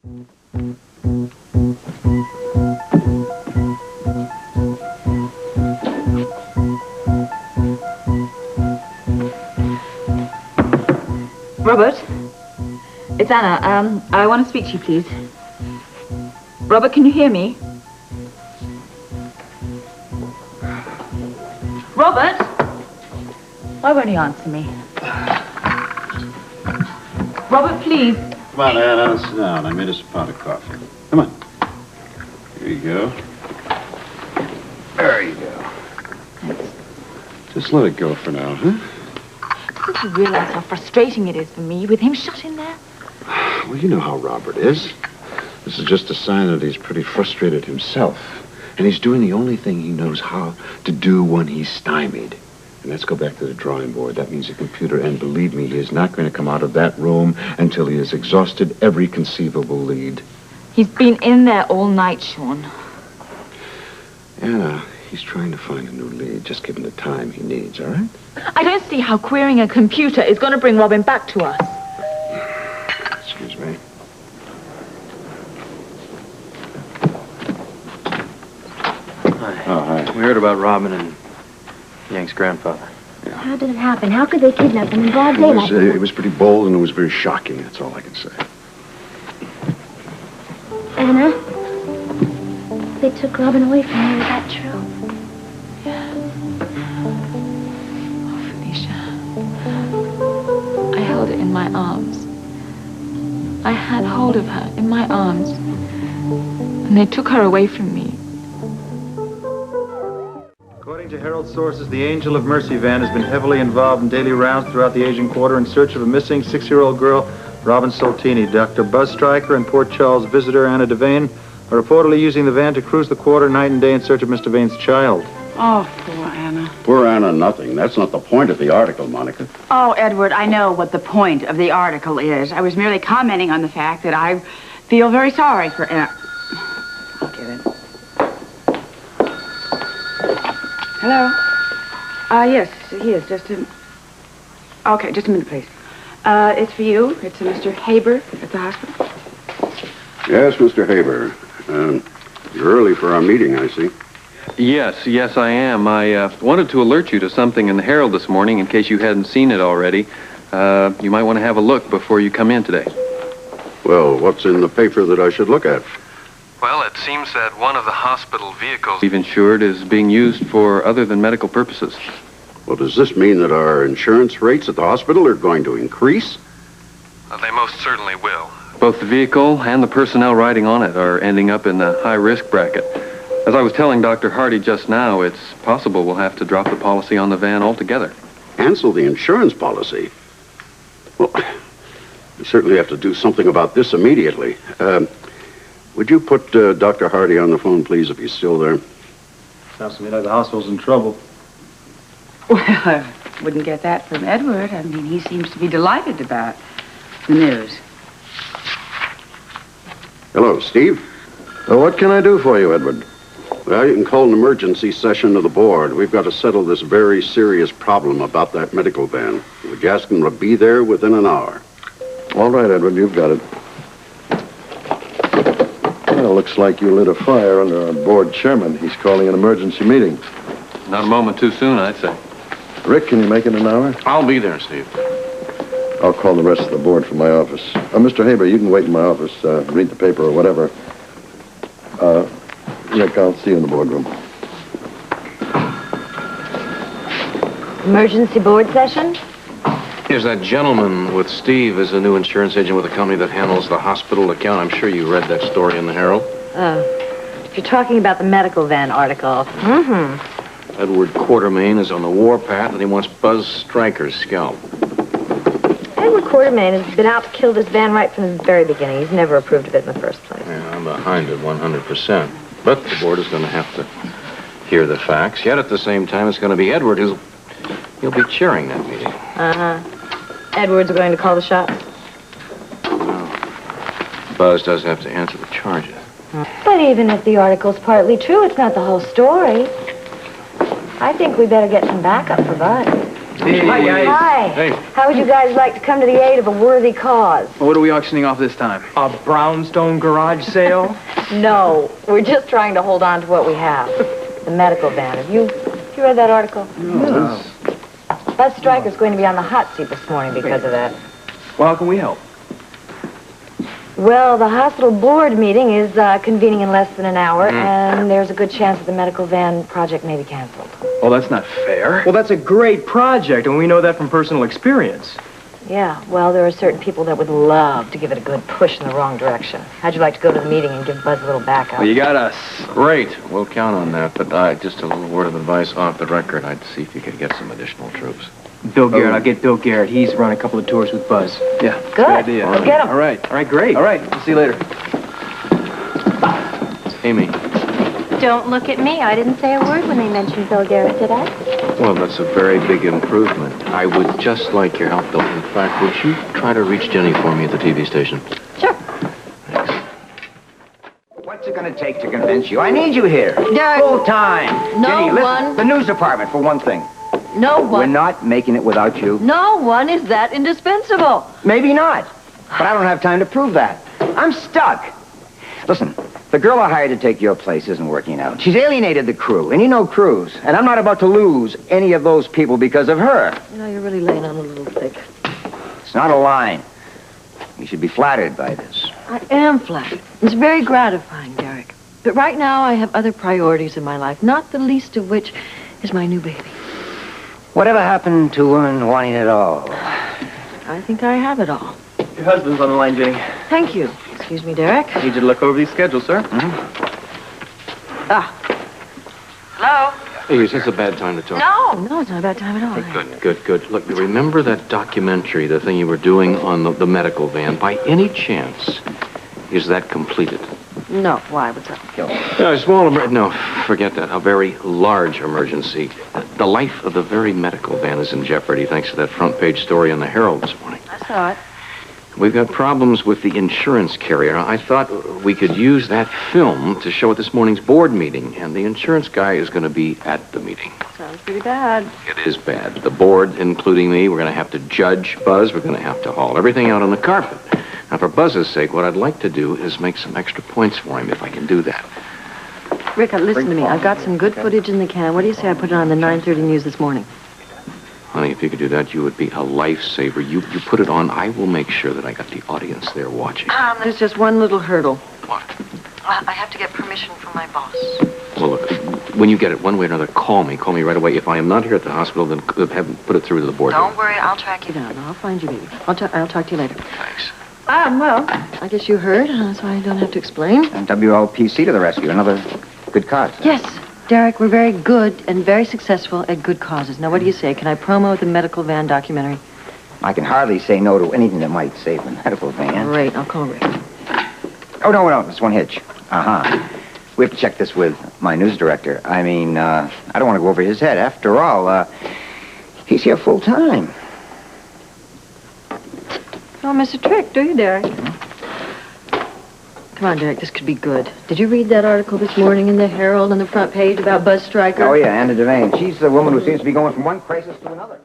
Robert, it's Anna. I want to speak to you, please. Robert, can you hear me? Robert? Why won't he answer me? Robert, please. Come on, Anna, sit down. I made us a pot of coffee. Come on. Here you go. There you go. Just let it go for now, huh? Don't you realize how frustrating it is for me with him shut in there? Well, you know how Robert is. This is just a sign that he's pretty frustrated himself. And he's doing the only thing he knows how to do when he's stymied. And let's go back to the drawing board. That means a computer. And believe me, he is not going to come out of that room until he has exhausted every conceivable lead. He's been in there all night, Sean. Anna, he's trying to find a new lead. Just give him the time he needs, all right? I don't see how querying a computer is going to bring Robin back to us. Excuse me. Hi. Oh, hi. We heard about Robin and Yank's grandfather. Yeah. How did it happen? How could they kidnap him in broad daylight? It was pretty bold and it was very shocking. That's all I can say. Anna, they took Robin away from you. Is that true? Yeah. Oh, Felicia. I held it in my arms. I had hold of her in my arms. And they took her away from me. According to Herald sources, the Angel of Mercy van has been heavily involved in daily rounds throughout the Asian quarter in search of a missing 6-year-old girl, Robin Soltini. Dr. Buzz Stryker and Port Charles visitor Anna Devane are reportedly using the van to cruise the quarter night and day in search of Miss Devane's child. Oh, poor Anna. Poor Anna, nothing. That's not the point of the article, Monica. Oh, Edward, I know what the point of the article is. I was merely commenting on the fact that I feel very sorry for Anna. I'll get it. Hello? Yes, he is. Okay, just a minute, please. It's for you. It's a Mr. Haber at the hospital. Yes, Mr. Haber. You're early for our meeting, I see. Yes, I am. I wanted to alert you to something in the Herald this morning in case you hadn't seen it already. You might want to have a look before you come in today. Well, what's in the paper that I should look at? Well, it seems that one of the hospital vehicles we've insured is being used for other than medical purposes. Well, does this mean that our insurance rates at the hospital are going to increase? They most certainly will. Both the vehicle and the personnel riding on it are ending up in the high-risk bracket. As I was telling Dr. Hardy just now, it's possible we'll have to drop the policy on the van altogether. Cancel the insurance policy? Well, we certainly have to do something about this immediately. Would you put Dr. Hardy on the phone, please, if he's still there? Sounds to me like the hospital's in trouble. Well, I wouldn't get that from Edward. I mean, he seems to be delighted about the news. Hello, Steve. What can I do for you, Edward? Well, you can call an emergency session of the board. We've got to settle this very serious problem about that medical van. Would you ask him to be there within an hour? All right, Edward, you've got it. Well, looks like you lit a fire under our board chairman. He's calling an emergency meeting. Not a moment too soon, I'd say. Rick, can you make it an hour? I'll be there, Steve. I'll call the rest of the board from my office. Mr. Haber, you can wait in my office, read the paper or whatever. Rick, I'll see you in the boardroom. Emergency board session? Yes, that gentleman with Steve is a new insurance agent with a company that handles the hospital account. I'm sure you read that story in the Herald. If you're talking about the medical van article. Mm-hmm. Edward Quartermain is on the warpath, and he wants Buzz Stryker's scalp. Edward Quartermain has been out to kill this van right from the very beginning. He's never approved of it in the first place. Yeah, I'm behind it 100%. But the board is going to have to hear the facts. Yet at the same time, it's going to be Edward he'll be chairing that meeting. Uh-huh. Edward's going to call the shots. Well, Buzz does have to answer the charges. But even if the article's partly true, it's not the whole story. I think we better get some backup for Bud. Hi. Hey. How would you guys like to come to the aid of a worthy cause? Well, what are we auctioning off this time? A brownstone garage sale? No, we're just trying to hold on to what we have. The medical van. Have you read that article? No. Buzz Stryker's going to be on the hot seat this morning because of that. Well, how can we help? Well, the hospital board meeting is convening in less than an hour, and there's a good chance that the medical van project may be canceled. Well, that's not fair. Well, that's a great project, and we know that from personal experience. Yeah, well, there are certain people that would love to give it a good push in the wrong direction. How'd you like to go to the meeting and give Buzz a little backup? Well, you got us. Great. We'll count on that. But just a little word of advice off the record. I'd see if you could get some additional troops. Bill Garrett, I'll get Bill Garrett. He's run a couple of tours with Buzz. Yeah. Good. idea. Go get him. All right. All right, great. All right. We'll see you later. Amy. Don't look at me. I didn't say a word when they mentioned Bill Garrett, did I? Well, that's a very big improvement. I would just like your help, though. In fact, would you try to reach Ginny for me at the TV station? Sure. Thanks. What's it going to take to convince you? I need you here. Derek. Full time. No Ginny, listen, one- the news department, for one thing. No We're one. not making it without you. No one is that indispensable. Maybe not. But I don't have time to prove that. I'm stuck. Listen, the girl I hired to take your place isn't working out. She's alienated the crew, and you know crews. And I'm not about to lose any of those people because of her. You know, you're really laying on a little thick. It's not a line. You should be flattered by this. I am flattered. It's very gratifying, Derek. But right now I have other priorities in my life, not the least of which is my new baby. Whatever happened to women wanting it all? I think I have it all. Your husband's on the line, Ginny. Thank you. Excuse me, Derek. I need you to look over these schedules, sir. Hello? Hey, is this a bad time to talk? No, it's not a bad time at all. Good. Look, you remember that documentary, the thing you were doing on the medical van? By any chance, is that completed? No, why? What's up? A small no, forget that. A very large emergency. The life of the very medical van is in jeopardy thanks to that front page story in the Herald this morning. I saw it. We've got problems with the insurance carrier. I thought we could use that film to show at this morning's board meeting, and the insurance guy is going to be at the meeting. Sounds pretty bad. It is bad. The board, including me, we're going to have to judge Buzz. We're going to have to haul everything out on the carpet. Now, for Buzz's sake, what I'd like to do is make some extra points for him, if I can do that. Rick, listen to me. I've got some good footage in the can. What do you say I put it on the 9:30 news this morning? Honey, if you could do that, you would be a lifesaver. You put it on, I will make sure that I got the audience there watching. There's just one little hurdle. What? I have to get permission from my boss. Well, look, when you get it, one way or another, call me. Call me right away. If I am not here at the hospital, then have them put it through to the board. Don't worry, I'll track you down. I'll find you, baby. I'll talk to you later. Thanks. Well, I guess you heard, so I don't have to explain. And WLPC to the rescue. Another good cause. Yes, Derek, we're very good and very successful at good causes. Now, what do you say? Can I promote the medical van documentary? I can hardly say no to anything that might save the medical van. Great, I'll call Rick. Oh, no, there's one hitch. We have to check this with my news director. I mean, I don't want to go over his head. After all, he's here full time. Don't miss a trick, do you, Derek? Come on, Derek, this could be good. Did you read that article this morning in the Herald on the front page about Buzz Stryker? Oh, yeah, Anna Devane. She's the woman who seems to be going from one crisis to another.